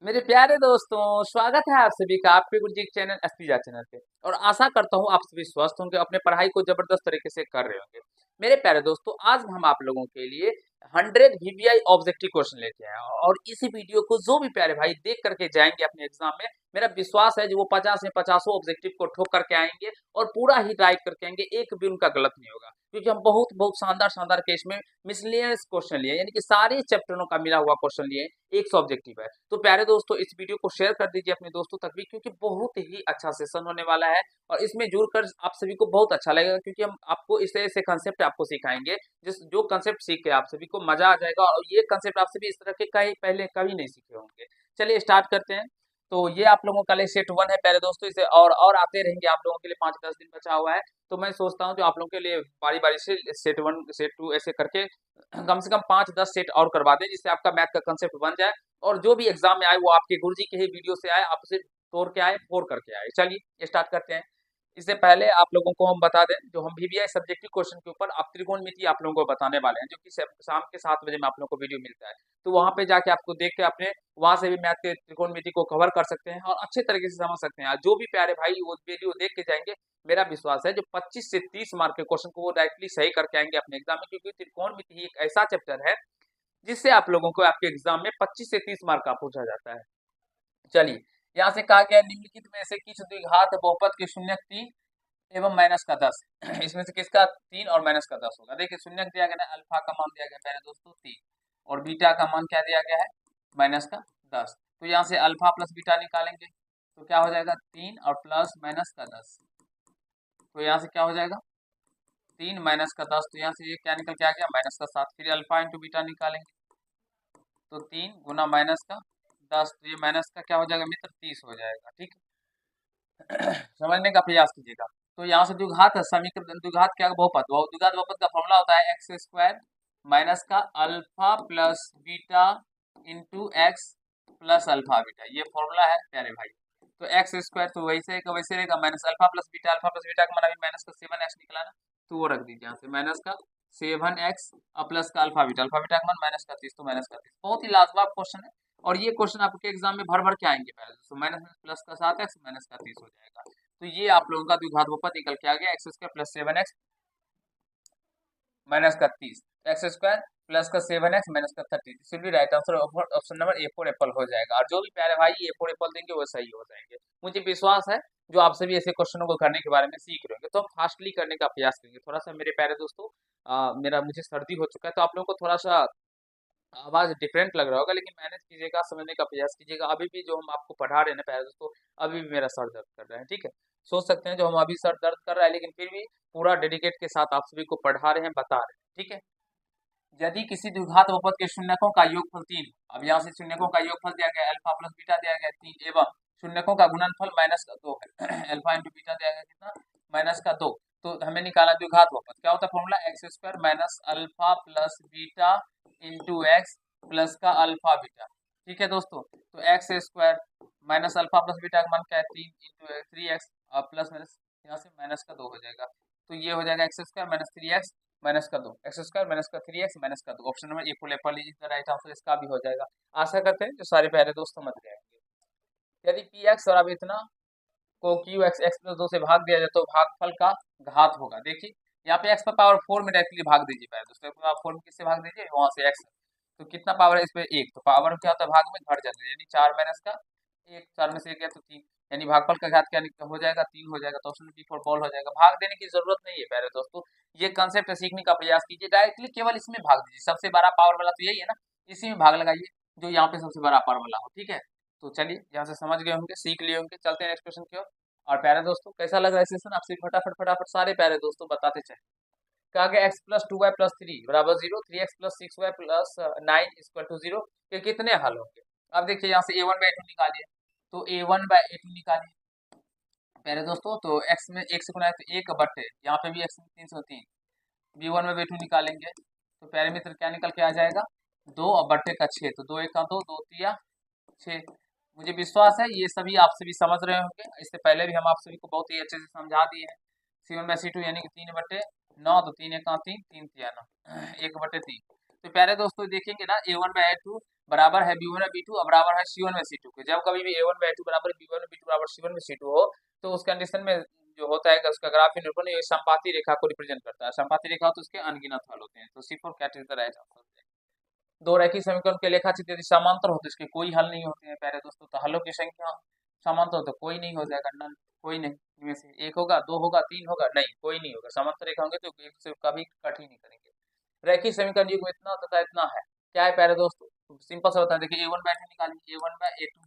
मेरे प्यारे दोस्तों, स्वागत है आप सभी का आपके गुरुजी के चैनल एसपीजा चैनल पे। और आशा करता हूँ आप सभी स्वस्थ होंगे, अपने पढ़ाई को जबरदस्त तरीके से कर रहे होंगे। मेरे प्यारे दोस्तों, आज हम आप लोगों के लिए 100 वीवीआई ऑब्जेक्टिव क्वेश्चन लेके आए हैं और इसी वीडियो को जो भी प्यारे भाई देख करके जाएंगे अपने एग्जाम में, मेरा विश्वास है जो वो 50 में 50 ऑब्जेक्टिव को ठोक करके आएंगे और पूरा ही राइट करके आएंगे, एक भी उनका गलत नहीं होगा। क्योंकि हम बहुत बहुत शानदार शानदार केस में मिसलेनियस क्वेश्चन लिए, यानी कि सारे चैप्टरों का मिला हुआ क्वेश्चन लिए, एक सौ ऑब्जेक्टिव है। तो प्यारे दोस्तों, इस वीडियो को शेयर कर दीजिए अपने दोस्तों तक भी, क्योंकि बहुत ही अच्छा सेशन होने वाला है और इसमें जुड़कर आप सभी को बहुत अच्छा लगेगा। क्योंकि हम आपको इस तरह से कंसेप्ट आपको सिखाएंगे जिस जो कंसेप्ट सीख के आप सभी को मजा आ जाएगा, और ये कंसेप्ट आप सभी इस तरह के कहीं पहले कभी नहीं सीखे होंगे। चलिए स्टार्ट करते हैं। तो ये आप लोगों का लिए सेट वन है प्यारे दोस्तों, इसे और आते रहेंगे आप लोगों के लिए। 5-10 दिन बचा हुआ है, तो मैं सोचता हूँ जो आप लोगों के लिए बारी बारी से सेट वन सेट टू ऐसे करके कम से कम 5-10 सेट और करवा दें, जिससे आपका मैथ का कंसेप्ट बन जाए और जो भी एग्जाम में आए वो आपके गुरुजी के ही वीडियो से आए, आप उसे तोड़ के आए, फोड़ करके आए। चलिए स्टार्ट करते हैं। इससे पहले आप लोगों को हम बता दें, जो हम वीवीआई सब्जेक्टिव क्वेश्चन के ऊपर आप त्रिकोणमिति आप लोगों को बताने वाले हैं, जो कि शाम के 7 बजे में आप लोगों को वीडियो मिलता है। तो वहां पे जाके आपको देख के अपने वहां से भी मैथ के त्रिकोणमिति को कवर कर सकते हैं और अच्छे तरीके से समझ सकते हैं। जो भी प्यारे भाई वो वीडियो देख के जाएंगे, मेरा विश्वास है जो 25 से 30 मार्क के क्वेश्चन को वो डायरेक्टली सही करके आएंगे अपने एग्जाम में। क्योंकि त्रिकोणमिति ही एक ऐसा चैप्टर है जिससे आप लोगों को आपके एग्जाम में 25 से 30 मार्क का पूछा जाता है। चलिए, यहाँ से कहा गया निम्नलिखित में से किस द्विघात बहुपद के शून्यक 3 एवं माइनस का 10 इसमें से किसका 3 और माइनस का 10 होगा। देखिए शून्यक दिया गया ना, अल्फा का मान दिया गया पहले दोस्तों 3 और बीटा का मान क्या दिया गया है, माइनस का 10। तो यहाँ से अल्फा प्लस बीटा निकालेंगे तो क्या हो जाएगा 3 और प्लस माइनस का 10। तो यहाँ से क्या हो जाएगा 3 माइनस का 10, तो यहाँ से ये क्या निकल के आ गया माइनस का 7। फिर अल्फा इंटू बीटा निकालेंगे तो 3 गुना माइनस का 10, तो ये माइनस का क्या हो जाएगा मित्र 30 हो जाएगा। ठीक है, समझने का प्रयास कीजिएगा। तो यहाँ से द्विघात है, समीकरण द्विघात क्या बहुपद, द्विघात बहुपद का फॉर्मूला होता है एक्स स्क्वायर माइनस का alpha plus beta into x plus alpha beta, ये फॉर्मूला है प्यारे भाई। तो एक्स स्क्वायर तो वैसे का वैसे रहेगा, माइनस अल्फा प्लस बीटा का मान माइनस का 7x निकला ना, तो वो रख दीजिए यहाँ से माइनस का 7x और प्लस का अल्फा बीटा का मान माइनस का 30, तो माइनस का 30। बहुत ही लाजवाब क्वेश्चन है और ये क्वेश्चन आपके एग्जाम में भर भर के आएंगे पहले। तो माइनस प्लस का 7x माइनस का 30 हो जाएगा। तो ये आप लोगों का द्विघात बहुपद निकल के आ गया, x square plus 7x minus का 30, एक्स स्क्वायर प्लस का 7x माइनस का 30। This will be right answer, option number A for Apple हो जाएगा। और जो भी प्यारे भाई ए फॉर एप्पल देंगे वो सही हो जाएंगे। मुझे विश्वास है जो आप सभी ऐसे क्वेश्चनों को करने के बारे में सीख रहे होंगे, तो हम फास्टली करने का प्रयास करेंगे। थोड़ा सा मेरे प्यारे दोस्तों, मेरा मुझे सर्दी हो चुका है, तो आप लोगों को थोड़ा सा आवाज डिफरेंट लग रहा होगा, लेकिन मैनेज कीजिएगा, समझने का प्रयास कीजिएगा। अभी भी जो हम आपको पढ़ा रहे हैं ना प्यारे दोस्तों, अभी भी मेरा सर दर्द कर रहा है। ठीक है, सोच सकते हैं जो हम अभी सर दर्द कर रहा है, लेकिन फिर भी पूरा डेडिकेट के साथ आप सभी को पढ़ा रहे हैं, बता रहे हैं। ठीक है, यदि किसी द्विघात बहुपद के शून्यकों का योगफल 3, अब यहाँ से शून्यकों का योगफल दिया गया अल्फा प्लस बीटा दिया गया 3 एवं शून्यकों का गुणनफल माइनस का 2 है अल्फा इंटू बीटा दिया गया कितना माइनस का 2। तो हमें निकाला द्विघात बहुपद, क्या होता है formula x square minus alpha plus beta into x plus का अल्फा बीटा। ठीक है दोस्तों, तो x square minus alpha plus beta का मान क्या है 3 इंटू 3x प्लस माइनस यहाँ से माइनस का 2 हो जाएगा। तो ये हो जाएगा x square minus 3x minus का 2, एक्स स्क्वायर माइनस का 3x माइनस का 2। Option number a full Apple is the right answer, इसका भी हो जाएगा। आशा करते हैं जो सारे प्यारे दोस्त समझ गए होंगे। यदि पी एक्स और अब इतना को क्यू एक्स एक्स प्लस 2 से भाग दिया जाए तो भागफल का घात होगा। देखिए यहाँ पे एक्स पर पावर 4 में डायरेक्टली भाग दीजिए पहले दोस्तों, पावर 4 में किससे भाग दीजिए वहां से एक्स, तो कितना पावर है इस पे 1, तो पावर क्या होता है भाग में घट जाता है, यानी 4 माइनस का 1, 4 में से 1 है तो 3, यानी भागफल का घात क्या हो जाएगा 3 हो जाएगा। तो ऑप्शन बी फॉर बॉल हो जाएगा। भाग देने की जरूरत नहीं है प्यारे दोस्तों, ये कंसेप्ट सीखने का प्रयास कीजिए, डायरेक्टली केवल इसमें भाग दीजिए। सबसे बड़ा पावर वाला तो यही है ना, इसी में भाग लगाइए जो यहाँ पे सबसे बड़ा पावर वाला हो। ठीक है, तो चलिए यहाँ से समझ गए होंगे, सीख लिए होंगे, चलते हैं नेक्स्ट क्वेश्चन की ओर। और प्यारे दोस्तों कैसा लग रहा है सेशन, आपसे फटाफट फटाफट सारे प्यारे दोस्तों बताते चले। कहा गया एक्स प्लस 2y प्लस 3 बराबर 0, 3x plus 6y plus 9 equal to 0 के कितने हल होंगे। अब देखिए यहाँ से a1/2 निकालिए, तो a1/2 निकालिए प्यारे दोस्तों, तो x में 1 से गुना है तो 1 बट्टे यहाँ पे भी x में 3 से 3, b1/2 निकालेंगे तो प्यारे मित्र क्या निकल के आ जाएगा 2 और बट्टे का 6, तो 2 1 का 2, 2 तिया 6। मुझे विश्वास है ये सभी आप सभी समझ रहे होंगे, इससे पहले भी हम आप सभी को बहुत ही अच्छे से समझा दिए हैं। C1/C2 यानी कि 3/9, तो 3 1 3, 3 तिया 9, 1/3। तो प्यारे दोस्तों देखेंगे ना a1/2 बराबर है B1 में B2 और बराबर है C1 में C2 के। जब कभी भी A1 बाई 2 बराबर B1 में B2 बराबर C1 में C2 हो, तो उस कंडीशन में जो होता है कि उसका ग्राफीय निरूपण ये समपाती रेखा को रिप्रेजेंट करता है। समपाती रेखा हो तो उसके अनगिनत हल होते हैं। तो C4 cat is the right answer. दो रेखीय समीकरण के लेखा चित्र यदि समांतर हो तो इसके कोई हल नहीं होते हैं प्यारे दोस्तों। तो हलों की संख्या समांतर हो तो कोई नहीं हो जाएगा, नन, कोई नहीं। इनमें से एक होगा, दो होगा, तीन होगा, नहीं कोई नहीं होगा। समांतर रेखा होंगे तो एक से कभी कट ही नहीं करेंगे। रेखीय समीकरण युग्म इतना तथा इतना है, क्या है प्यारे दोस्तों? सिंपल सा होता है, देखिए A1 बाय 2 निकालिए, A1 बाय A2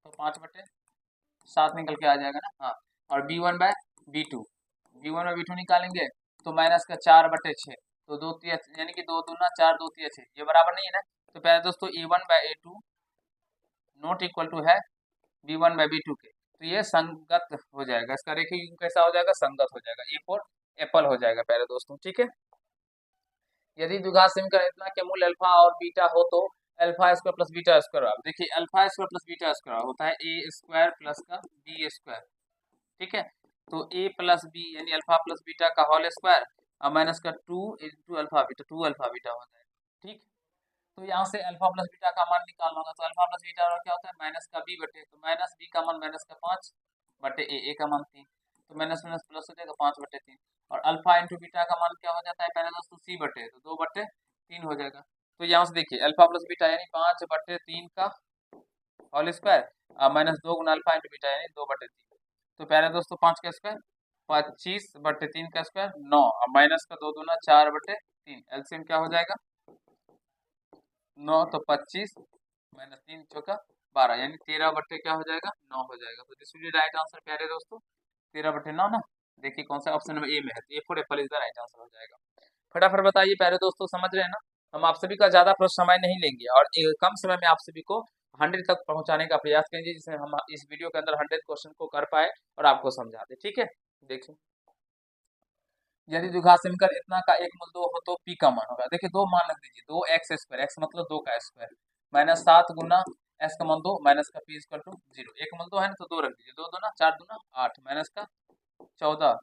तो 5/7 निकल के आ जाएगा ना। हाँ, और B1 bye B2, B1 bye B2 निकालेंगे तो माइनस का 4/6, तो दो तिया यानी कि 2 दूना 4, 2 तिया 6, ये बराबर नहीं है ना। तो प्यारे दोस्तों A1 bye A2 not equal to है B1 बाय B2 के, तो ये संगत हो जाएगा। इसका रेखीय युग्म कैसा हो जाएगा? संगत हो जाएगा। ए फॉर एप्पल हो जाएगा प्यारे दोस्तों, ठीक है। यदि द्विघात समीकरण इतना के मूल अल्फा और बीटा हो तो alpha square plus beta square. देखिए alpha square plus beta square होता है ए स्क्वायर प्लस का बी स्क्वायर, ठीक है। तो ए प्लस बी यानी अल्फा प्लस बीटा का होल स्क्वायर और माइनस का 2 into alpha beta, 2 alpha beta हो जाएगा, ठीक। तो यहाँ से अल्फा प्लस बीटा का मान निकालना होगा, तो अल्फा प्लस बीटा क्या होता है? माइनस का बी बटे, तो माइनस बी का मान माइनस का 5 बटे ए का मान 3, तो माइनस माइनस प्लस हो जाएगा 5/3। और अल्फा इंटू बीटा का मान क्या हो जाता है पहले दोस्तों? सी बटे, तो 2/3 हो जाएगा। तो यहाँ से देखिए अल्फा प्लस बीटा यानी 5/3 का होल स्क्वायर माइनस 2 गुना अल्फा इंटू बीटा यानी 2/3। तो प्यारे दोस्तों 5 का स्क्वायर 25/3 का स्क्वायर 9 और माइनस का 2 दूना 4/3, एलसीएम क्या हो जाएगा? 9 तो 25 माइनस 3 चौका 12 यानी 13 क्या हो जाएगा? 9 हो जाएगा। तो this will be right answer प्यारे दोस्तों, 13/9 ना। देखिए कौन सा ऑप्शन नंबर ए में है, तो A for Apple is the right answer हो जाएगा। फटाफट बताइए प्यारे दोस्तों, समझ रहे हैं ना। हम आप सभी का ज्यादा समय नहीं लेंगे और कम समय में आप सभी को 100 तक पहुंचाने का प्रयास करेंगे, जिससे हम इस वीडियो के अंदर 100 क्वेश्चन को कर पाए और आपको समझा दे, ठीक है। देखिए यदि द्विघात समीकरण इतना का एक मूल 2 हो तो p का मान होगा। देखिए दो मान रख दीजिए, 2x² x मतलब 2 का स्क्वायर माइनस 7 गुना s का मान 2 माइनस का p इक्वल टू 0। एक मूल 2 है ना, तो 2 रख दीजिए, 2 दूना 4 दूना 8 माइनस का 14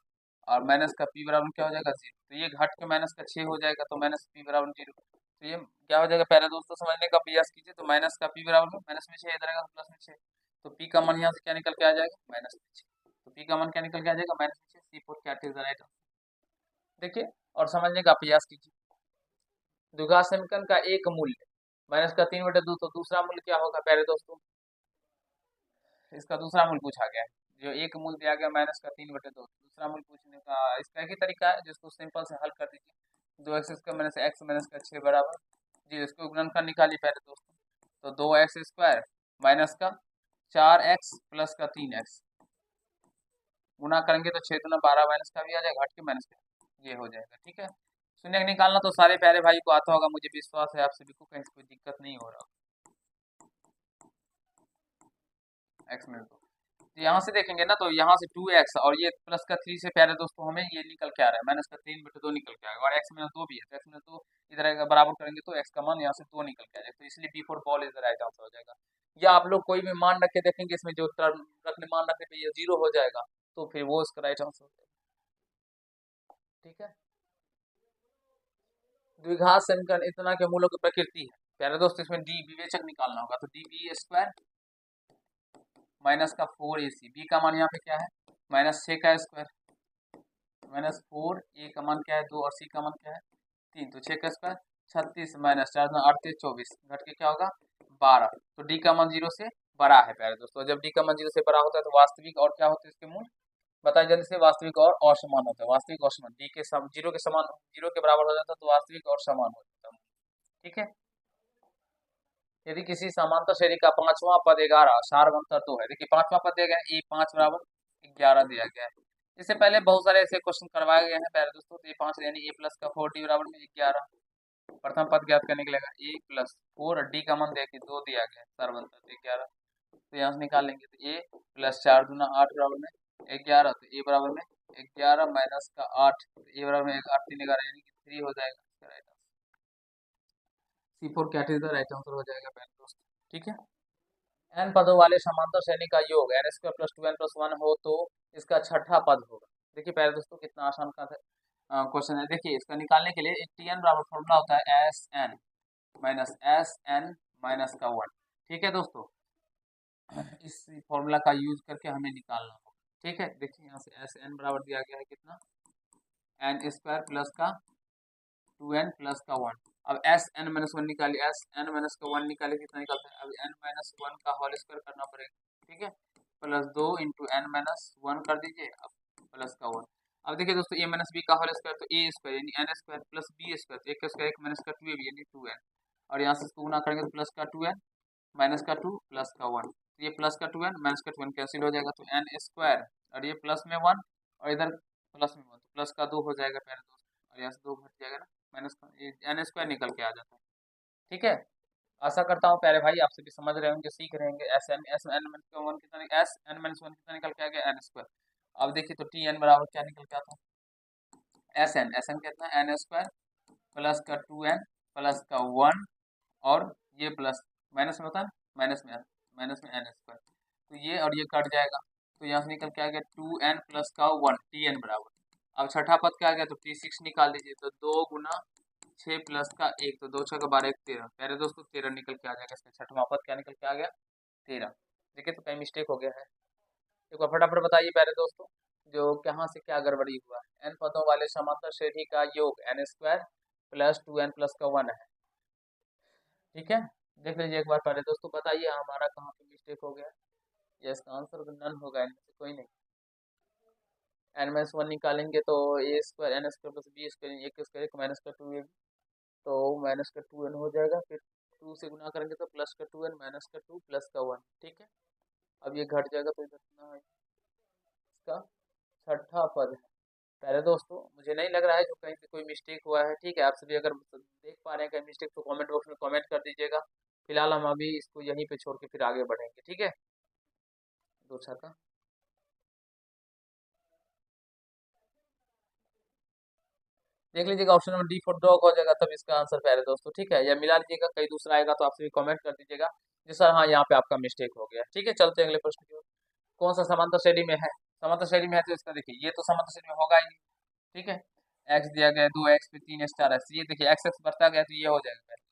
और माइनस का p बराबर क्या हो जाएगा? 0। तो ये घट के माइनस का 6 हो जाएगा, तो माइनस p बराबर 0। तो ये क्या हो जाएगा प्यारे दोस्तों? समझने का प्रयास कीजिए। तो माइनस का p बराबर माइनस में 6 इधर आएगा तो प्लस में 6, तो p का मान यहाँ से क्या निकल के आ जाएगा? माइनस में 6। तो p का मान क्या निकल के आ जाएगा? माइनस में 6। C4 क्या इज द राइट आंसर। देखिए और समझने का प्रयास कीजिए। द्विघात समीकरण का एक मूल्य माइनस का 3/2, तो दूसरा मूल्य क्या होगा प्यारे दोस्तों? इसका दूसरा मूल्य पूछा गया है। जो एक मूल्य दिया गया माइनस का 3/2, दूसरा मूल्य पूछने का इसका एक ही तरीका है, जिसको सिंपल से हल कर दीजिए। 2x² माइनस x माइनस का 6 बराबर जी, इसको गुणनखंड निकालिए प्यारे दोस्तों। तो 2x² माइनस का 4x प्लस का 3x गुना करेंगे तो 6 दूना 12 माइनस का भी आ जाएगा, घट के माइनस का ये हो जाएगा, ठीक है। शून्य निकालना तो सारे प्यारे भाई को आता होगा, मुझे विश्वास है आप सभी को कहीं से कोई दिक्कत नहीं हो रहा। एक्स में तो यहाँ से देखेंगे ना, तो यहाँ से 2x और ये प्लस का 3 से प्यारे दोस्तों हमें ये निकल के आ रहा है माइनस का 3/2 निकल के आएगा, और x में 2 भी है, तो x में 2 इधर आएगा, बराबर करेंगे तो x का मान यहाँ से 2 निकल के आ जाएगा, तो इसलिए B4 ball is the right answer हो जाएगा। या आप लोग कोई भी मान रख के देखेंगे, इसमें जो रखने मान रखने पे ये 0 हो जाएगा, तो फिर वो इसका राइट आंसर हो जाएगा, ठीक है। द्विघात समीकरण इतना के मूलों की प्रकृति है प्यारे दोस्त, इसमें डी विवेचक निकालना होगा, तो DB² माइनस का 4AC, बी का मान यहाँ पे क्या है? माइनस 6 का स्क्वायर माइनस 4, ए का मान क्या है? 2 और सी का मान क्या है? 3, तो 6 का स्क्वायर 36 माइनस 4 38 24 घट के क्या होगा? 12। तो डी का मान 0 से बड़ा है प्यारे दोस्तों। जब डी का मान 0 से बड़ा होता है तो वास्तविक और क्या होते हैं इसके मूल बताइए जल्दी से? वास्तविक और असमान होता है। वास्तविक और समान, डी के 0 के समान 0 के बराबर हो जाता है तो वास्तविक और समान हो जाता है, ठीक है। यदि किसी समांतर श्रेणी का पांचवा पद 11 सारवंतर तो है। देखिए पांचवा पद दिया गया है, A5 बराबर 11 दिया गया है। इससे पहले बहुत सारे ऐसे क्वेश्चन करवाए गए हैं प्यारे दोस्तों। तो A5 यानी A प्लस का 4D बराबर में 11, प्रथम पद ज्ञात करने के लिए A प्लस 4 डी का मान देखिए 2 दिया गया है, सारवंतर 11, तो यहाँ से निकाल लेंगे तो A प्लस 4 दूना 8 बराबर में 11, तो A बराबर में 11 माइनस का 8, A बराबर में 8 3 11 यानी कि 3 हो जाएगा इसका राइट आंसर। C4 क्या इज द राइट आंसर हो जाएगा प्यारे दोस्तों, ठीक है। n पदों वाले समांतर श्रेणी का योग n² प्लस 2n प्लस 1 हो तो इसका छठा पद होगा। देखिए प्यारे दोस्तों कितना आसान का क्वेश्चन है। देखिए इसका निकालने के लिए एक Tn बराबर फॉर्मूला होता है Sn माइनस Sn माइनस का 1। ठीक है दोस्तों, इस फॉर्मूला का यूज करके हमें निकालना होगा। ठीक है, देखिए यहाँ से एस एन बराबर दिया गया है कितना, एन स्क्वायर प्लस का 2n प्लस का 1। अब एस एन माइनस वन निकालिए, एस एन माइनस का 1 निकालिए, कितना निकलता है, अब एन माइनस वन का होल स्क्वायर करना पड़ेगा। ठीक है, plus 2 into N minus one कर दीजिए, अब प्लस का 1। अब देखिए दोस्तों, ए माइनस बी का होल स्क्वायर तो ए स्क्वायर यानी N square plus B square, तो एक का स्क्वायर एक माइनस का 2 यानी 2n, और यहाँ से इसको गुना करेंगे तो प्लस का 2n माइनस का 2 प्लस का 1, तो ये प्लस का 2n माइनस का 2n कैंसिल हो जाएगा, तो एन स्क्वायर और ये प्लस में 1 और इधर प्लस में 1, तो प्लस का 2 हो जाएगा प्यारे दोस्त, और यहाँ से 2 घट जाएगा ना, माइनस का ये एन स्क्वायर निकल के आ जाता है। ठीक है, आशा करता हूँ प्यारे भाई आप सभी समझ रहे होंगे, सीख रहे होंगे। एस एन माइनस वन कितना, एस एन माइनस वन कितना निकल के आ गया, एन स्क्वायर। अब देखिए तो टी एन बराबर क्या निकल के आता है, एस एन कितना, एन स्क्वायर प्लस का 2n प्लस का 1 और ये प्लस माइनस में होता है, माइनस में एन स्क्वायर, तो ये और ये कट जाएगा, तो यहाँ से निकल के आ गया 2n प्लस का 1 टी एन बराबर। अब छठा पद क्या आ गया, तो T6 निकाल लीजिए, तो 2 गुना 6 प्लस का 1, तो 2 6 का 12 1 13, पहले दोस्तों 13 निकल के आ जाएगा, इसका छठवां पद क्या निकल के आ गया, 13। देखिए तो कहीं मिस्टेक हो गया है, एक बार फटाफट बताइए प्यारे दोस्तों, जो कहाँ से क्या गड़बड़ी हुआ है। एन पदों वाले समांतर श्रेणी का योग N square plus 2n plus का 1 है। ठीक है, देख लीजिए एक बार पहले दोस्तों, बताइए हमारा कहाँ पे मिस्टेक हो गया। ये इसका आंसर तो नन होगा, इनमें से कोई नहीं। एन माइनस वन निकालेंगे तो A square N square plus B square, एक स्क्वायर एक माइनस का 2 तो माइनस का 2n हो जाएगा, फिर 2 से गुना करेंगे तो प्लस का 2n माइनस का 2 प्लस का 1। ठीक है, अब ये घट जाएगा तो इधर कितना है, इसका छठा पद है। पहले दोस्तों मुझे नहीं लग रहा है जो कहीं से कोई मिस्टेक हुआ है। ठीक है, आप सभी अगर देख पा रहे हैं कहीं मिस्टेक तो कमेंट बॉक्स में कमेंट कर दीजिएगा। फिलहाल हम अभी इसको यहीं पे छोड़ के फिर आगे बढ़ेंगे। ठीक है, दो छक्का देख लीजिएगा, option number D four draw हो जाएगा, तब इसका आंसर पहले दोस्तों। ठीक है, या मिला लीजिएगा, कहीं दूसरा आएगा तो आप सभी कमेंट कर दीजिएगा जी सर हाँ यहाँ पे आपका मिस्टेक हो गया। ठीक है, चलते हैं अगले प्रश्न की ओर। कौन सा समांतर श्रेणी में है, समांतर श्रेणी में है तो इसका देखिए ये तो समांतर श्रेणी में होगा ही नहीं। ठीक है, एक्स दिया गया है, 2x पे 3 स्टार एक्स, ये देखिए एक्स एक्स बढ़ता गया तो ये हो जाएगा पहले।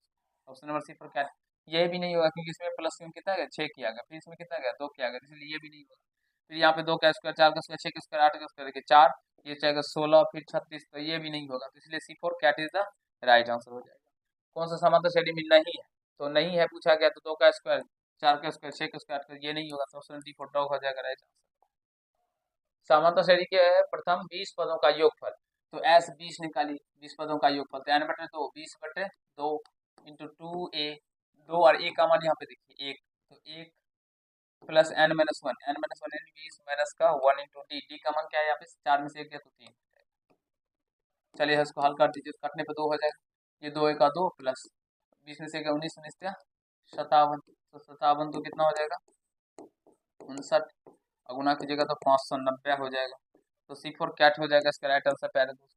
ऑप्शन नंबर सी पर क्या, ये भी नहीं होगा क्योंकि इसमें प्लस में कितना गया 6 किया गया, फिर इसमें कितना गया 2 किया गया, इसलिए ये भी नहीं होगा। फिर यहाँ पे 2 का स्क्वायर 4 का स्क्वायर 6 का स्क्वायर 8 का स्क्वायर देखिए 4, ये चाहेगा 16 फिर 36, तो ये भी नहीं होगा, तो इसलिए C for cat is the right answer हो जाएगा। कौन सा समांतर श्रेणी में नहीं है, तो नहीं है पूछा गया तो 2 का स्क्वायर 4 का स्क्वायर 6 का स्क्वायर 8 का, ये नहीं होगा, तो ऑप्शन डी फोर ड्रॉ हो जाएगा राइट आंसर। समांतर श्रेणी के प्रथम 20 पदों का योगफल, तो एस 20 निकाली, 20 पदों का योगफल तो एन बटे 2 20 बटे 2 इंटू 2a, 2 और ए का मान यहाँ पे देखिए 1, तो 1 प्लस एन माइनस वन यानी 20 माइनस का 1 इंटू डी, डी का मान क्या है यहाँ पे 4 में से 1 गया तो 3। चलिए इसको हल कर दीजिए, कटने पे 2 हो जाएगा, ये 2 1 का 2 प्लस 20 में से 19 19 क्या 57, तो 57 तो कितना हो जाएगा 59, और गुना कीजिएगा तो 590 हो जाएगा, तो सी फोर कैट हो जाएगा इसका राइट आंसर। प्यारे दोस्तों,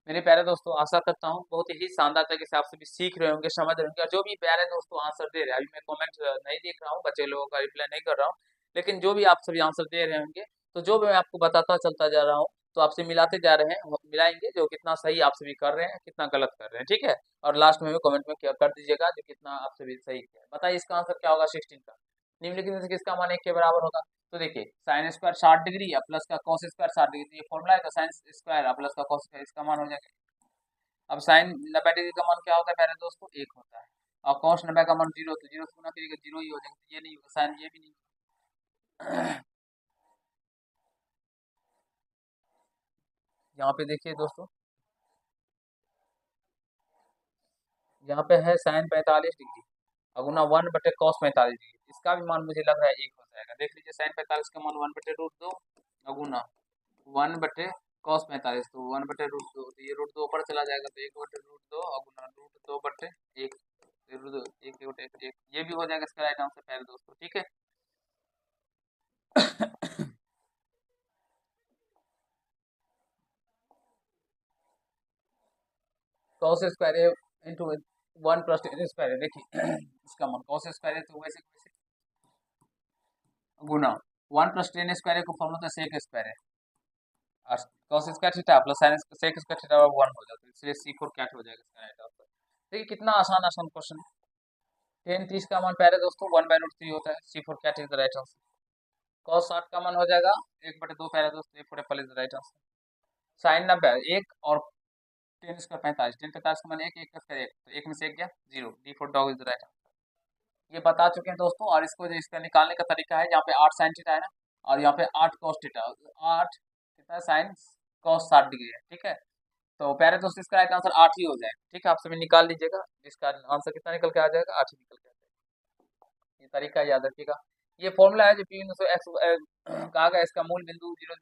मेरे प्यारे दोस्तों आशा करता हूँ बहुत ही शानदार तरीके से आप सभी सीख रहे होंगे, समझ रहे होंगे, और जो भी प्यारे दोस्तों आंसर दे रहे हैं, अभी मैं कमेंट नहीं देख रहा हूँ, बच्चे लोगों का रिप्लाई नहीं कर रहा हूँ, लेकिन जो भी आप सभी आंसर दे रहे होंगे तो जो भी मैं आपको बताता चलता जा रहा हूँ, तो आपसे मिलाते जा रहे हैं, मिलाएंगे जो कितना सही आप सभी कर रहे हैं कितना गलत कर रहे हैं। ठीक है, और लास्ट में भी कमेंट में क्या कर दीजिएगा जो कितना आप सभी सही किया। बताइए इसका आंसर क्या होगा 16 का, निम्नलिखित में से किसका मान 1 के बराबर होगा। तो देखिए साइन स्क्वायर 60 डिग्री या प्लस का कॉस स्क्वायर 60 डिग्री, तो ये फॉर्मूला है, तो साइन स्क्वायर या प्लस का कॉस स्क्वायर इसका मान हो जाएगा। अब साइन 90 डिग्री का मान क्या होता है पहले दोस्तों 1 होता है, और कॉस 90 का मान 0, तो 0 से गुना करिएगा 0 ही हो जाएगा, तो ये नहीं होगा साइन, ये भी नहीं होगा। यहाँ पे देखिए दोस्तों, यहाँ पे है साइन 45 डिग्री अगुना 1/cos 45 डिग्री, इसका भी मान मुझे लग रहा है 1 हो जाएगा। देख लीजिए साइन 45 का मान 1/√2 अगुना 1/cos 45, तो 1/√2, तो ये √2 ऊपर चला जाएगा, तो 1/√2 अगुना √2/1, एक एक एक एक ये भी हो जाएगा इसका राइट आंसर पहले दोस्तों। ठीक है, कॉस स्क्वायर है इंटू 1 प्लस टेन स्क्वायर है, देखिए इसका मान कॉस स्क्वायर है तो वैसे वैसे गुना 1 प्लस टेन स्क्वायर है को फॉर्मूला होता है सेक स्क्वायर है, और cos square theta plus sine sec square theta 1 हो जाता है, इसलिए सी फोर कैट हो जाएगा इसका राइट आंसर। देखिए कितना आसान आसान क्वेश्चन है। टेन 30 का मान प्यारे दोस्तों 1/√3 होता है। C4 cat is the right answer. cos 60 का मान हो जाएगा 1/2 प्यारे दोस्तों। A4 apple is the right answer. Sine 90 एक और टेन इसका 45, टेन 45 का मान एक, एक का एक, तो एक में से एक गया 0। D4 dog is the right answer. ये बता चुके हैं दोस्तों। और इसको जो इसका निकालने का तरीका है, यहाँ पे 8 साइन थीटा है ना, और यहाँ पे 8 cos थीटा, 8 कितना साइन cos 60 डिग्री है, ठीक है। तो प्यारे दोस्तों इसका राइट आंसर 8 ही हो जाएगा, ठीक है। आप सभी निकाल लीजिएगा, इसका आंसर कितना निकल के आ जाएगा, 8 ही निकल के आ जाएगा। ये तरीका याद रखिएगा। ये फॉर्मूला है जो पी बिंदु से एक्स कहा गया, इसका मूल बिंदु 0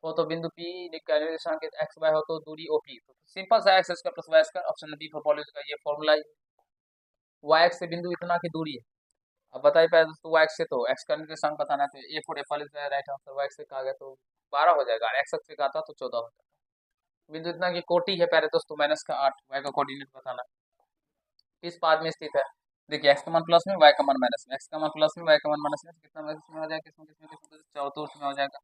हो तो बिंदु पी, निर्देशांक एक्स वाई हो तो दूरी ओपी। तो सिंपल सा X square plus Y square, option B for polish का ये फॉर्मूला है। वाई एक्स से बिंदु इतना की दूरी है। अब बताइए पहले दोस्तों, वाई एक्स से तो एक्स का निर्देशांक बताना है, तो A for apple is right answer. Y X से कहा गया तो 12 हो जाएगा, एक्स एक्स से कहा था तो 14 हो जाएगा। बिंदु इतना की कोटि है प्यारे दोस्तों माइनस का 8, वाई का कोऑर्डिनेट बताना है। किस पाद में स्थित है, देखिए एक्स का मान प्लस में, वाई का मान माइनस में। एक्स का मान प्लस में, वाई का मान माइनस में, कितना माइनस में हो जाएगा, किसमें किसमें किसमें, चौथुर्थ में हो जाएगा।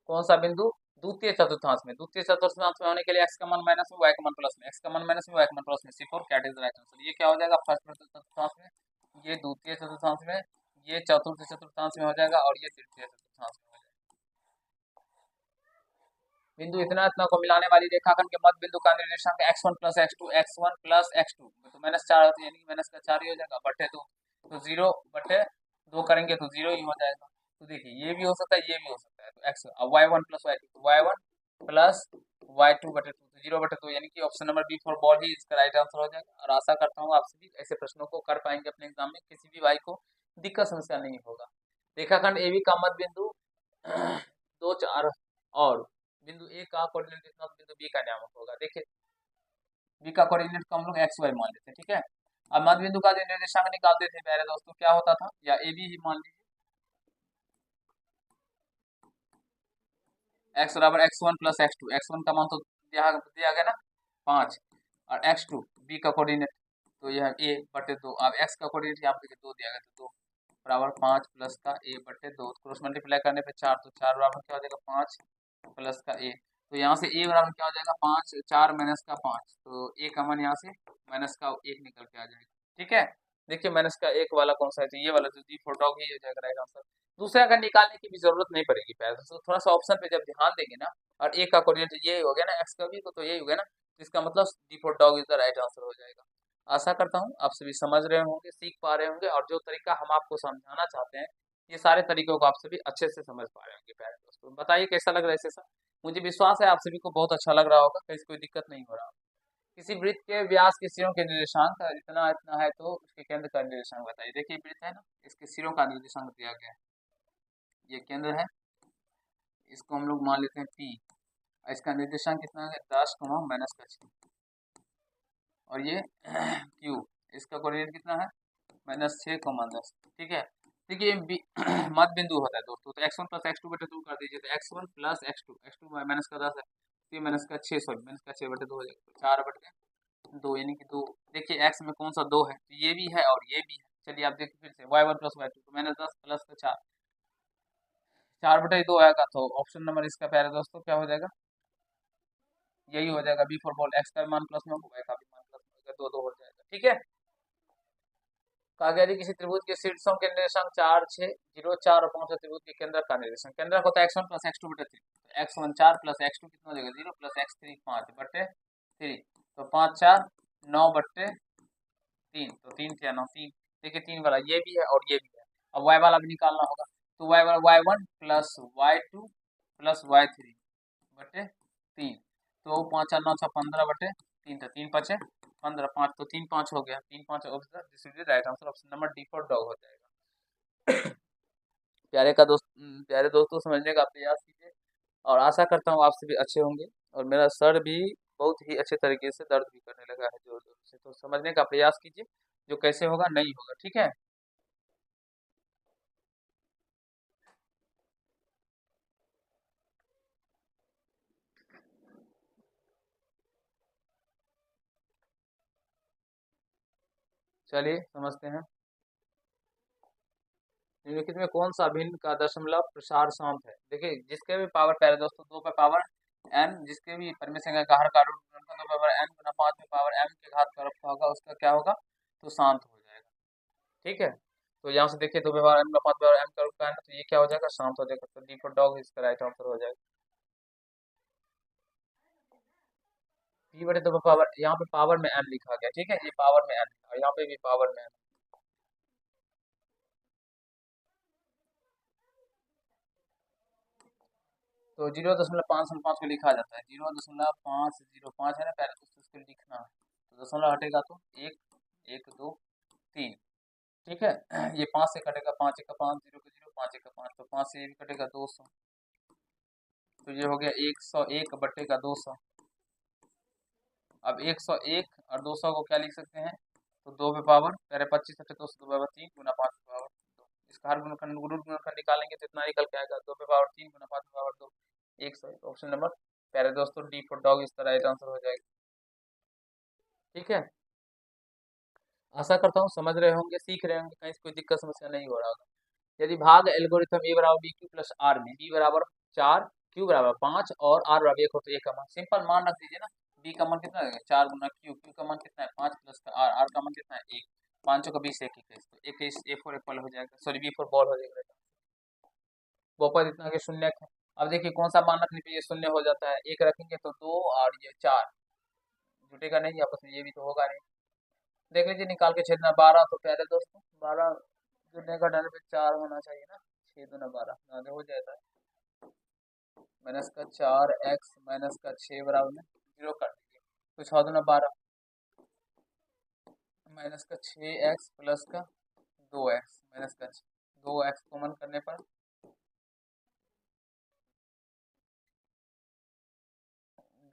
कौन सा बिंदु, द्वितीय चतुर्थांश में। द्वितीय चतुर्थांश में होने के लिए एक्स का मान माइनस में, वाई का मान प्लस में। एक्स का मान माइनस में, वाई का मान प्लस में। C4 cat is the right answer. ये क्या हो जाएगा, फर्स्ट चतुर्थांश में, ये द्वितीय चतुर्थांश में, ये चतुर्थ चतुर्थांश में हो जाएगा, और ये तृतीय चतुर्थांश में हो जाएगा। बिंदु इतना इतना को मिलाने वाली रेखाखंड के मध्य बिंदु का निर्देशांक x1 plus x2, x1 plus x2, तो माइनस 4 होती है, यानी माइनस का 4 ही हो जाएगा, बटे 2, तो 0 बटे 2 करेंगे तो 0 ही हो जाएगा। तो देखिए ये भी हो सकता है, ये भी हो सकता है, तो x अब y1 प्लस y2, तो y1 प्लस y2 बटे 2, तो 0 बटे 2, यानी कि option number B for ball ही इसका राइट आंसर हो जाएगा। और आशा करता हूँ आप सभी ऐसे प्रश्नों को कर पाएंगे अपने एग्जाम में, किसी भी भाई को दिक्कत समस्या नहीं होगा। रेखाखंड ए बी का मध्य बिंदु 2 4 और बिंदु ए का कोऑर्डिनेट इतना, तो बिंदु बी का नाम होगा। देखिए बी का कोऑर्डिनेट को हम लोग एक्स वाई मान लेते हैं, ठीक है। अब मध्य बिंदु का जो निर्देशांक निकालते थे प्यारे दोस्तों, क्या होता था, या ए बी ही मान लीजिए, एक्स बराबर x1 प्लस x2। x1 का मान तो दिया गया ना 5, और x2 बी का कोऑर्डिनेट, तो यह a बटे 2। अब x का कोऑर्डिनेट यहाँ पे 2 दिया गया, तो 2 बराबर 5 प्लस का a बटे 2, क्रॉस मल्टीप्लाई करने पे 4, तो 4 बराबर क्या हो जाएगा 5 प्लस का a। तो यहाँ से a बराबर क्या हो जाएगा 5, 4 माइनस का 5, तो a का मान यहाँ से माइनस का 1 निकल के आ जाएगा, ठीक है। देखिए माइनस का 1 वाला कौन सा है, तो ये वाला, जो डी फोर डॉग ही हो जाएगा राइट आंसर। दूसरा अगर निकालने की भी जरूरत नहीं पड़ेगी पहले, तो थोड़ा सा ऑप्शन पे जब ध्यान देंगे ना, और ए का कोऑर्डिनेट ये हो गया ना, एक्स का भी तो यही हो गया ना, तो इसका मतलब D four dog is the right answer हो जाएगा। आशा करता हूँ आप सभी समझ रहे होंगे, सीख पा रहे होंगे, और जो तरीका हम आपको समझाना चाहते हैं, ये सारे तरीकों को आप सभी अच्छे से समझ पा रहे होंगे प्यारे दोस्तों। बताइए कैसा लग रहा है ऐसे। मुझे विश्वास है आप सभी को बहुत अच्छा लग रहा होगा, कहीं कोई दिक्कत नहीं हो रहा। किसी वृत्त के व्यास के सिरों के निर्देशांक इतना इतना है, तो उसके केंद्र का निर्देशांक बताइए। देखिए वृत्त है ना, इसके सिरों का निर्देशांक दिया गया है, ये केंद्र है, इसको हम लोग मान लेते हैं P, इसका निर्देशांक कितना है 10 माइनस का 6, और ये Q, इसका कोऑर्डिनेट कितना है -6, 10, ठीक है। देखिए मध्य बिंदु होता है दोस्तों, तो x1 प्लस x2 बटे 2 कर दीजिए, तो x1 प्लस x2 माइनस का 10 है, तो माइनस का 6, सॉरी माइनस का 6 बटे 2 हो जाएगा, तो 4 बटे 2, यानी कि 2। देखिए x में कौन सा 2 है, तो ये भी है और ये भी है। चलिए आप देखिए फिर से y1 प्लस y2, तो -10 प्लस का 4, 4 बटे 2 आएगा, तो ऑप्शन नंबर इसका प्यारे दोस्तों क्या हो जाएगा, यही हो जाएगा, बी फॉर बॉल। एक्स का मान प्लस में होगा, y का भी मान प्लस में होगा, 2 2 हो जाएगा, ठीक है। कहा गया यदि किसी त्रिभुज के शीर्षों के निर्देशांक 4 6 0 4 और 5 त्रिभुज के केंद्र का निर्देशांक, केंद्र होता है x1 प्लस x2 बटे 3, तो x1 4 प्लस x2 कितना हो जाएगा 0 प्लस x3 5 बटे 3, तो 5 4 9 बटे 3, तो 3 क्या 9 3। देखिए 3 वाला ये भी है और ये भी है। अब y वाला भी निकालना होगा, तो y वाला y1 plus y2 plus y3 बटे 3, तो 5 9 6 15 बटे 3, तो 3 5 15, 5 तो 3 5 हो गया, 3 5 this is the right answer, option number D for dog हो जाएगा। प्यारे दोस्तों समझने का प्रयास कीजिए, और आशा करता हूँ आप सभी अच्छे होंगे। और मेरा सर भी बहुत ही अच्छे तरीके से दर्द भी करने लगा है जोर जोर से, तो समझने का प्रयास कीजिए, जो कैसे होगा नहीं होगा, ठीक है। चलिए समझते हैं, निम्नलिखित में कौन सा भिन्न का दशमलव प्रसार शांत है। देखिए जिसके भी पावर प्यारे दोस्तों 2 पे पावर n, जिसके भी परिमेय संख्या का हर का रूट 2 पावर n गुना 5 में पावर m के घात का रखा होगा, उसका क्या होगा, तो शांत हो जाएगा। ठीक है, तो यहाँ से देखिए 2 व्यवहार m का 5 व्यवहार m का है ना, तो ये क्या हो जाएगा, शांत हो जाएगा। तो डी फॉर डॉग इसका राइट आंसर हो जाएगा। p बटे 2 पावर, यहाँ पे पावर में m लिखा गया, ठीक है, ये पावर में m और यहाँ पे भी पावर में m। तो 0.505 को लिखा जाता है, 0.505 है ना, पहले तो उसको लिखना है, तो दशमलव हटेगा तो एक, एक दो तीन, ठीक है। ये 5 से कटेगा, 5 एक का 5, 0 का 0, 5 एक का 5, तो 5 से ये भी कटेगा 200, तो ये हो गया 101 बट्टे का 200। अब 101 और 200 को क्या लिख सकते हैं, तो 2 पे पावर, पहले 25 हटे 200, 2 पावर 3 गुना 5 पे पावर 2, इसका हर गुणनखंड गुणनखंड निकालेंगे तो इतना निकल के आएगा, 2 पे पावर 3 गुना 5 पे पावर 2, 101। ऑप्शन नंबर प्यारे दोस्तों डी फॉर डॉग इसका राइट आंसर हो जाएगा। ठीक है, आशा करता हूँ समझ रहे होंगे, सीख रहे होंगे, कहीं से कोई दिक्कत समस्या नहीं हो रहा होगा। यदि भाग एल्गोरिथम ए बराबर बी क्यू प्लस आर में बी बराबर 4, क्यू बराबर 5 और आर बराबर 1 हो तो ए का मान, सिंपल मान रख दीजिए ना, बी का मान कितना है 4 गुना क्यू, क्यू का मान कितना है 5 प्लस का आर, आर का मान कितना है 1, 5 का 20 1 21, तो 21 ए फॉर एप्पल हो जाएगा, सॉरी बी फॉर बॉल हो जाएगा। बहुपद इतना के शून्य है। अब देखिए कौन सा मान रखने पे ये शून्य हो जाता है, एक रखेंगे तो 2 और ये 4 जुटेगा नहीं आपस में, ये भी तो होगा नहीं। देख लीजिए निकाल के छेदना 12, तो प्यारे दोस्तों 12 जुड़ने का डर पे 4 होना चाहिए ना, 6 दूना 12 ना हो जाता है, माइनस का 4x माइनस का 6 बराबर में 0 कर दीजिए, तो 6 दूना 12 माइनस का 6x प्लस का 2x माइनस का 2x कॉमन करने पर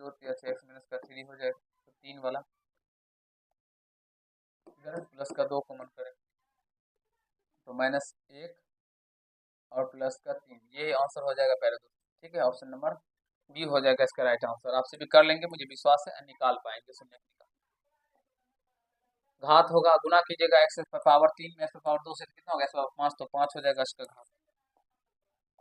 2 6x माइनस का 3 हो जाएगा, तो 3 वाला प्लस का 2 कॉमन करें तो -1 और प्लस का 3, ये आंसर हो जाएगा पहले दोस्तों। ठीक है, ऑप्शन नंबर बी हो जाएगा इसका राइट आंसर। आपसे भी कर लेंगे, मुझे विश्वास है निकाल पाएंगे शून्य निकाल। घात होगा, गुना कीजिएगा एक्स पावर 3 में, एक्स पावर 2 से कितना होगा, एक्स पावर 5, तो 5 हो जाएगा इसका घात।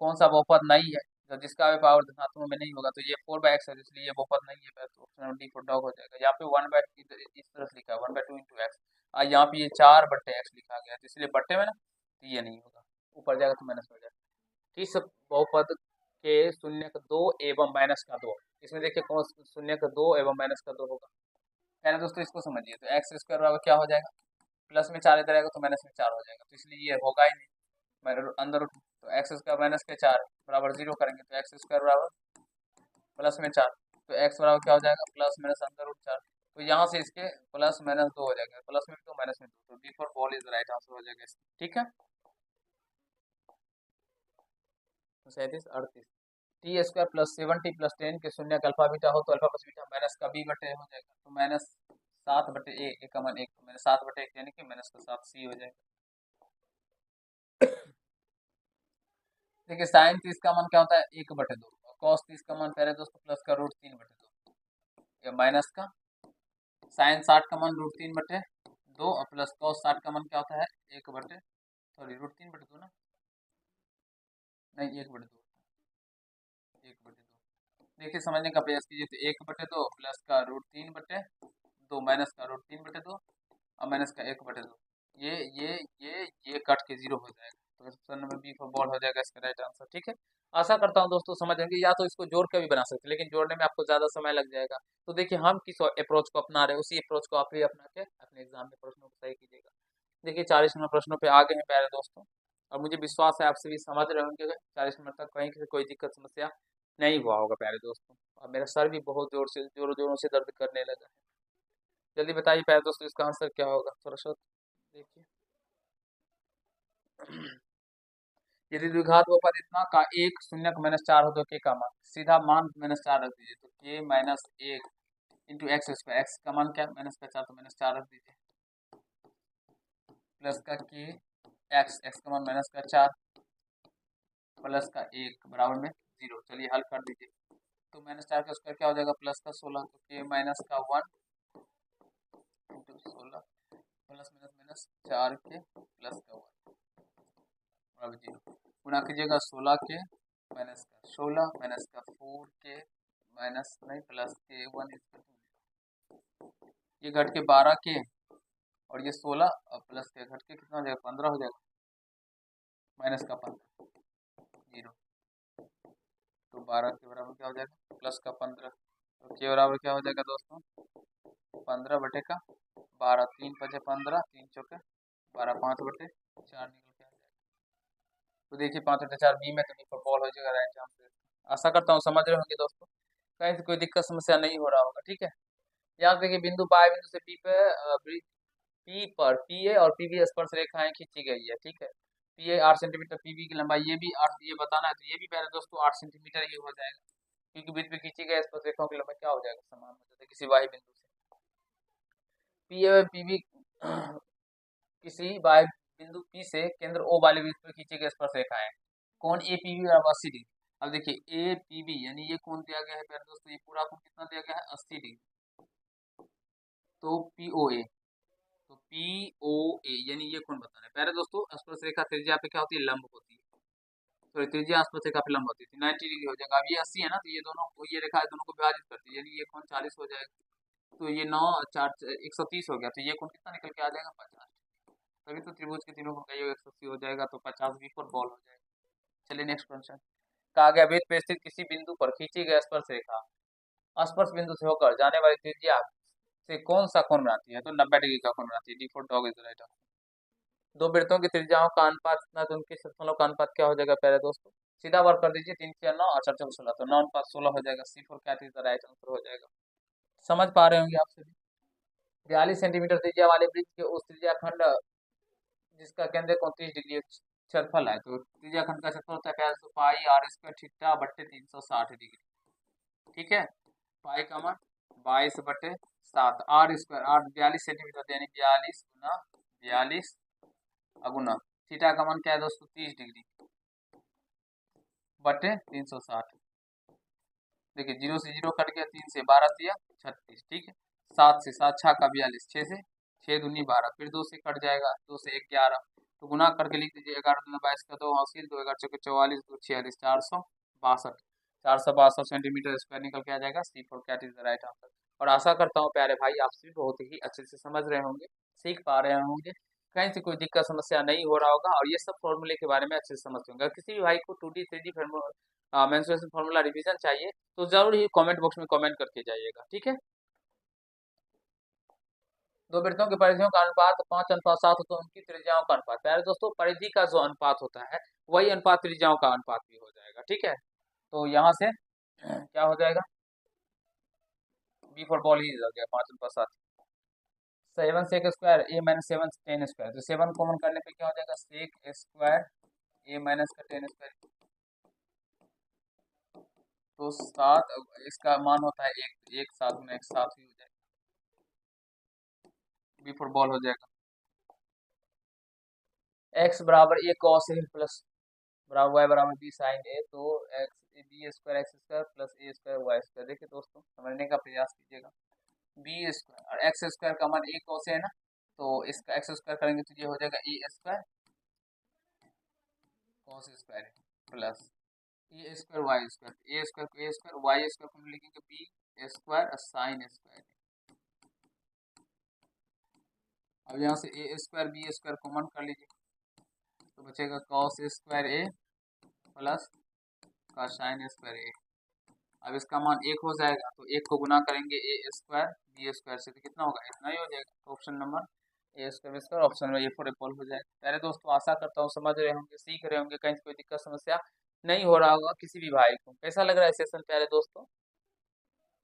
कौन सा बहुपद नहीं है, तो जिसका भी पावर धनात्मक में नहीं होगा, तो ये 4/x है, इसलिए ये बहुपद नहीं है, तो option number D for dog हो जाएगा। यहाँ पे 1/2 इस तरह से लिखा है, 1/2 इंटू एक्स, और यहाँ पे ये 4/x लिखा गया है, तो इसलिए बट्टे में ना, तो ये नहीं होगा, ऊपर जाएगा तो माइनस हो जाएगा। किस बहुपद के शून्य का 2 एवं माइनस का 2, इसमें देखिए कौन शून्य का 2 एवं माइनस का 2 होगा, है ना दोस्तों, इसको समझिए। तो एक्स स्क्वायर बराबर क्या हो जाएगा, प्लस में 4 इधर आएगा तो माइनस में 4 हो जाएगा, तो इसलिए ये होगा ही नहीं, अंदर तो एक्स स्क्वायर माइनस के 4 बराबर 0 करेंगे, तो एक्स स्क्वायर बराबर प्लस में 4, तो एक्स बराबर क्या हो जाएगा, प्लस माइनस अंदर रूट 4, तो यहाँ से इसके प्लस माइनस 2 हो जाएगा, प्लस में 2 माइनस में 2, तो D for ball is right answer हो जाएगा इसका। ठीक है, 37 38 टी स्क्वायर प्लस 70 प्लस 10 के शून्य का अल्फा बीटा हो तो अल्फा प्लस बीटा माइनस का बी बटे हो जाएगा, तो -7/a, एक का मान 1, तो मैंने 7/1 यानी कि माइनस का 7 सी हो जाएगा। देखिए साइन 30 का मान क्या होता है 1/2, और कॉस 30 का मान पहले दोस्तों प्लस का √3/2, या माइनस का साइन 60 का मान √3/2 और प्लस कॉस 60 का मान क्या होता है 1/2 ना, नहीं 1/2, 1/2। देखिए समझने का प्रयास कीजिए, तो 1/2 प्लस का √3/2 माइनस का √3/2 और माइनस का 1/2, ये ये कट के 0 हो जाएगा, तो option number B for ball हो जाएगा इसका राइट आंसर। ठीक है, आशा करता हूँ दोस्तों समझ आएंगे, या तो इसको जोड़ के भी बना सकते हैं, लेकिन जोड़ने में आपको ज़्यादा समय लग जाएगा। तो देखिए हम किस अप्रोच को अपना रहे हैं, उसी अप्रोच को आप भी अपना के अपने एग्जाम में प्रश्नों को सही कीजिएगा। देखिए 40 नंबर प्रश्नों पे आगे हैं प्यारे दोस्तों, और मुझे विश्वास है आप सभी समझ रहे होंगे, 40 नंबर तक कहीं से कोई दिक्कत समस्या नहीं हुआ होगा प्यारे दोस्तों। और मेरा सर भी बहुत जोर से जोरों जोरों से दर्द करने लगा है। जल्दी बताइए प्यारे दोस्तों इसका आंसर क्या होगा, थोड़ा सा देखिए। यदि द्विघात बहुपद इतना का एक शून्य का -4 हो तो के का मान, सीधा मान -4 रख दीजिए, तो के -1 इंटू एक्स स्क्वायर, एक्स का मान क्या है -4, तो -4 रख दीजिए, प्लस का के एक्स, एक्स का मान -4 प्लस का 1 बराबर में 0। चलिए हल कर दीजिए, तो -4 का स्क्वायर क्या हो जाएगा प्लस का 16, तो के माइनस का 1 इंटू 16 प्लस माइनस 4 के प्लस का 1 बराबर 0, गुणा कीजिएगा 16 के माइनस का 16 माइनस का 4 के माइनस नहीं प्लस के 1 ये घट के 12 के और ये 16 और प्लस के घट के कितना हो जाएगा, 15 हो जाएगा, माइनस का 15 जीरो, तो 12 के बराबर क्या हो जाएगा, प्लस का 15, तो के बराबर क्या हो जाएगा दोस्तों, 15/12, 3×5 = 15, 3 × 4 = 12, 5/4 निकल के आ जाएगा। तो देखिए 5/4 बी में, तो बी पर बॉल हो जाएगा राइट आंसर। आशा करता हूँ समझ रहे होंगे दोस्तों, कहीं से कोई दिक्कत समस्या नहीं हो रहा होगा, ठीक है। यहाँ देखिए बिंदु बाय बिंदु से पी पर पी ए और पी बी स्पर्श रेखाएं खींची गई है, ठीक है। P A 8 centimetre, P B की लंबाई ये भी 8, ये बताना है, तो ये भी पहले दोस्तों 8 सेंटीमीटर ही हो जाएगा, क्योंकि बीच में खींची गई स्पर्श रेखाओं की लंबाई क्या हो जाएगा, समान हो जाएगा किसी वाही बिंदु से। पी ए पी बी किसी वाही बिंदु पी से केंद्र ओ वाले बिंदु पर खींची गई स्पर्श रेखाएं, कोण ए पी बी बराबर 80 डिग्री। अब देखिए ए पी बी यानी ये कोण दिया गया है प्यारे दोस्तों, ये पूरा कोण कितना दिया गया है, 80 डिग्री। तो पी ओ ए, तो पी ओ ए यानी ये कोण बताना है प्यारे दोस्तों। स्पर्श रेखा त्रिज्या पे क्या होती है, लंब होती है, तो त्रिज्या स्पर्श रेखा पे लंब होती है, 90 डिग्री हो जाएगा। अब ये 80 है ना, तो ये दोनों, ये रेखा दोनों को विभाजित करती है, यानी ये कोण 40 हो जाएगा, तो ये 9 4 130 हो गया, तो ये कोण कितना निकल के आ जाएगा, 50। तभी तो त्रिभुज के तीनों कोण का योग 180 हो जाएगा, तो 50 भी फॉर बॉल हो जाएगा। चलिए नेक्स्ट क्वेश्चन। कहा गया वृत्त पे स्थित किसी बिंदु पर खींची गई स्पर्श रेखा स्पर्श बिंदु से होकर जाने वाली त्रिज्या से कौन सा कोण बनाती है, तो 90 डिग्री का कोण बनाती है। D for dog is right answer. दो वृत्तों की त्रिज्याओं का अनुपात कितना, तो उनके क्षेत्रफलों का अनुपात क्या हो जाएगा प्यारे दोस्तों, सीधा वर्क कर दीजिए, 3×4 = 9 और 4×4 = 16, तो 9:16 हो जाएगा, C for cat is the right answer हो जाएगा। समझ पा रहे होंगे आप सभी। 42 सेंटीमीटर त्रिज्या वाले वृत्त के उस त्रिज्या खंड जिसका केंद्र 29 डिग्री क्षेत्रफल है, तो त्रिज्या खंड का क्षेत्रफल होता है प्यारे दोस्तों पाई r² थीटा बट्टे 360 डिग्री, ठीक है। पाई का मान 22/7, r², 42 सेंटीमीटर यानी 42 गुना 42 अगुना थीटा का मान क्या है दोस्तों, 30 डिग्री बटे 360। देखिए 0 से 0 कट गया, 3 से 12 दिया 36, ठीक है। 7 से 7 6 का 42, 6 से 6 दूनी 12, फिर 2 से कट जाएगा, 2 से 1 11, तो गुना करके लिख दीजिए, 11 दूना 22 का 2 हासिल, 2 11 चौके 44, 2 46, 462, 462 सेंटीमीटर स्क्वायर निकल के आ जाएगा, C for cat is the right answer. और आशा करता हूँ प्यारे भाई आप सभी बहुत ही अच्छे से समझ रहे होंगे, सीख पा रहे होंगे, कहीं से कोई दिक्कत समस्या नहीं हो रहा होगा, और ये सब फॉर्मूले के बारे में अच्छे से समझते होंगे। किसी भी भाई को 2D 3D mensuration formula revision चाहिए तो जरूर ही कमेंट बॉक्स में कमेंट करके जाइएगा, ठीक है। दो वृत्तों के परिधियों का अनुपात 5:7 हो तो उनकी त्रिज्याओं का अनुपात, प्यारे दोस्तों परिधि का जो अनुपात होता है वही अनुपात त्रिज्याओं का अनुपात भी हो जाएगा, ठीक है। तो यहाँ से क्या हो जाएगा, बी फॉर बॉल ही हो गया 5:7, 7 सेक स्क्वायर ए माइनस 7 10 स्क्वायर, तो 7 कॉमन करने पे क्या हो जाएगा, सेक स्क्वायर ए माइनस का 10 स्क्वायर, तो 7, इसका मान होता है 1, 1 7 में 1 7 ही हो जाएगा, बी फॉर बॉल हो जाएगा। x बराबर a cos a प्लस बराबर y बराबर b साइन a, तो b² x² प्लस a²y²। देखिए दोस्तों समझने का प्रयास कीजिएगा, b² और x² का मान a cos a है ना, तो इसका x² करेंगे तो ये हो जाएगा a² cos a² plus a² y² y² को हम लिखेंगे b² साइन a²। अब यहाँ से a² b² कॉमन कर लीजिए, तो बचेगा cos a² a प्लस का साइन a²। अब इसका मान 1 हो जाएगा, तो 1 को गुना करेंगे a² b² से, तो कितना होगा, इतना ही हो जाएगा। तो ऑप्शन नंबर a², ऑप्शन में A4 इक्वल हो जाएगा। पहले दोस्तों आशा करता हूँ समझ रहे होंगे, सीख रहे होंगे, कहीं कोई दिक्कत समस्या नहीं हो रहा होगा किसी भी भाई को। कैसा लग रहा है सेशन प्यारे दोस्तों,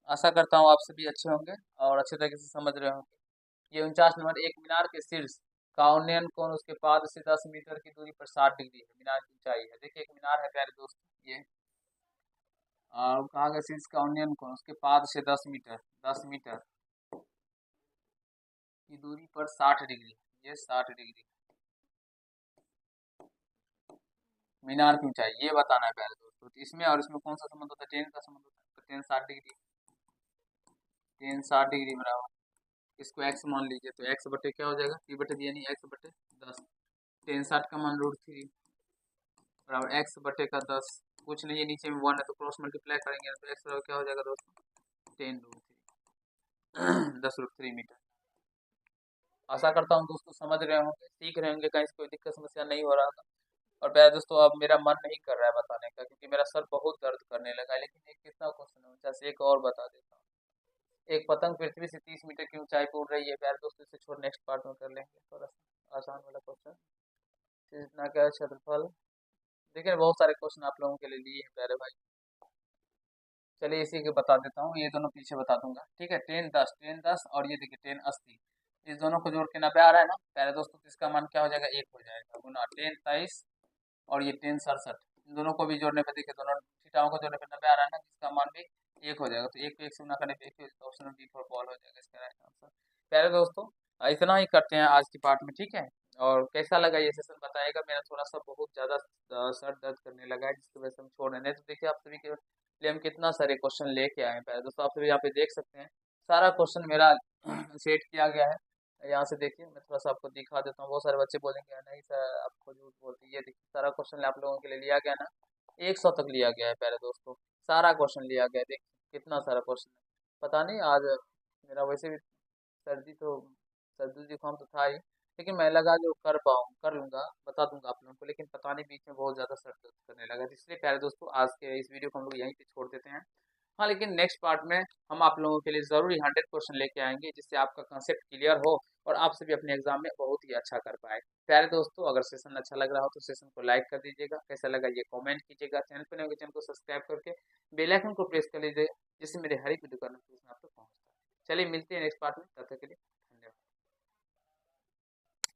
आशा करता हूँ आप सभी अच्छे होंगे और अच्छे तरीके से समझ रहे होंगे। ये 49 नंबर, एक मीनार के शीर्ष का उन्नयन कोण उसके पाद से 10 मीटर की दूरी पर 60 डिग्री है, मीनार की ऊंचाई है। देखिए एक मीनार है प्यारे दोस्तों, ये और कहा गया शीर्ष का उन्नयन कोण उसके पाद से 10 मीटर की दूरी पर 60 डिग्री, ये 60 डिग्री मीनार की ऊंचाई, ये बताना है प्यारे दोस्तों। तो इसमें और इसमें कौन सा संबंध होता है, टेन का संबंध होता है, तो टेन 60 डिग्री, टेन 60 डिग्री बराबर, इसको x मान लीजिए, तो x बटे क्या हो जाएगा, p बटे दिया नहीं, x बटे 10, टेन 60 का मान √3 बराबर x बटे का 10, कुछ नहीं है नीचे में 1 है तो क्रॉस मल्टीप्लाई करेंगे, तो x बराबर क्या हो जाएगा दोस्तों, 10√3 10√3 मीटर। आशा करता हूँ दोस्तों समझ रहे होंगे, सीख रहे होंगे, कहीं से कोई दिक्कत समस्या नहीं हो रहा था। और प्यारे दोस्तों अब मेरा मन नहीं कर रहा है बताने का, क्योंकि मेरा सर बहुत दर्द करने लगा है। लेकिन एक कितना क्वेश्चन है, अच्छा से एक और बता देता हूँ। एक पतंग पृथ्वी से 30 मीटर की ऊंचाई पर उड़ रही है। प्यारे दोस्तों इसे छोड़ नेक्स्ट पार्ट में कर लेंगे, थोड़ा सा आसान वाला क्वेश्चन। इतना क्या है क्षेत्रफल। देखिए बहुत सारे क्वेश्चन आप लोगों के लिए लिए हैं प्यारे भाई। चलिए इसी के बता देता हूँ, ये दोनों पीछे बता दूंगा, ठीक है। 10 10 और ये देखिए 10 80, इस दोनों को जोड़ के 90 आ रहा है ना प्यारे दोस्तों, तो इसका मान क्या हो जाएगा, एक हो जाएगा गुना 10 23 और ये 10 67। इन दोनों को भी जोड़ने पे देखिए, दोनों थीटाओं को जोड़ने पे 90 आ रहा है ना, जिसका मान भी एक हो जाएगा। तो एक पे एक से गुना करने पे एक ही हो जाएगा, ऑप्शन बी फॉर बॉल हो जाएगा इसका राइट आंसर। प्यारे दोस्तों इतना ही करते हैं आज की पार्ट में, ठीक है। और कैसा लगा ये सेशन बताइएगा। मेरा थोड़ा सा बहुत ज़्यादा सर दर्द करने लगा है, जिसकी वजह से हम छोड़ रहे हैं। नहीं तो देखिए आप सभी के लिए हम कितना सारे क्वेश्चन लेके आए हैं प्यारे दोस्तों, आप सभी यहाँ पे देख सकते हैं। सारा क्वेश्चन मेरा सेट किया गया है। यहाँ से देखिए मैं थोड़ा सा आपको दिखा देता हूँ। बहुत सारे बच्चे बोलेंगे नहीं सर आपको झूठ बोलती है, ये देखिए सारा क्वेश्चन आप लोगों के लिए लिया गया ना, 100 तक लिया गया है प्यारे दोस्तों। सारा क्वेश्चन लिया गया है, देखिए कितना सारा क्वेश्चन है। पता नहीं आज मेरा वैसे भी सर्दी तो सर्दी जुकाम तो था ही, लेकिन मैं लगा जो कर लूंगा, बता दूंगा आप लोगों को। लेकिन पता नहीं बीच में बहुत ज़्यादा सर दर्द करने लगा, तो इसलिए प्यारे दोस्तों आज के इस वीडियो को हम लोग यहीं पे छोड़ देते हैं। हाँ लेकिन नेक्स्ट पार्ट में हम आप लोगों के लिए ज़रूरी 100 क्वेश्चन लेके आएंगे, जिससे आपका कंसेप्ट क्लियर हो और आप सभी अपने एग्जाम में बहुत ही अच्छा कर पाए। प्यारे दोस्तों अगर सेशन अच्छा लग रहा हो तो सेशन को लाइक कर दीजिएगा, कैसा लगा ये कमेंट कीजिएगा, चैनल पर नए हो चैनल को सब्सक्राइब करके बेल आइकन को प्रेस कर लीजिए, जिससे मेरे हर एक वीडियो का नोटिफिकेशन आप तक पहुंचता है। चलिए मिलते हैं नेक्स्ट पार्ट में, तब तक के लिए।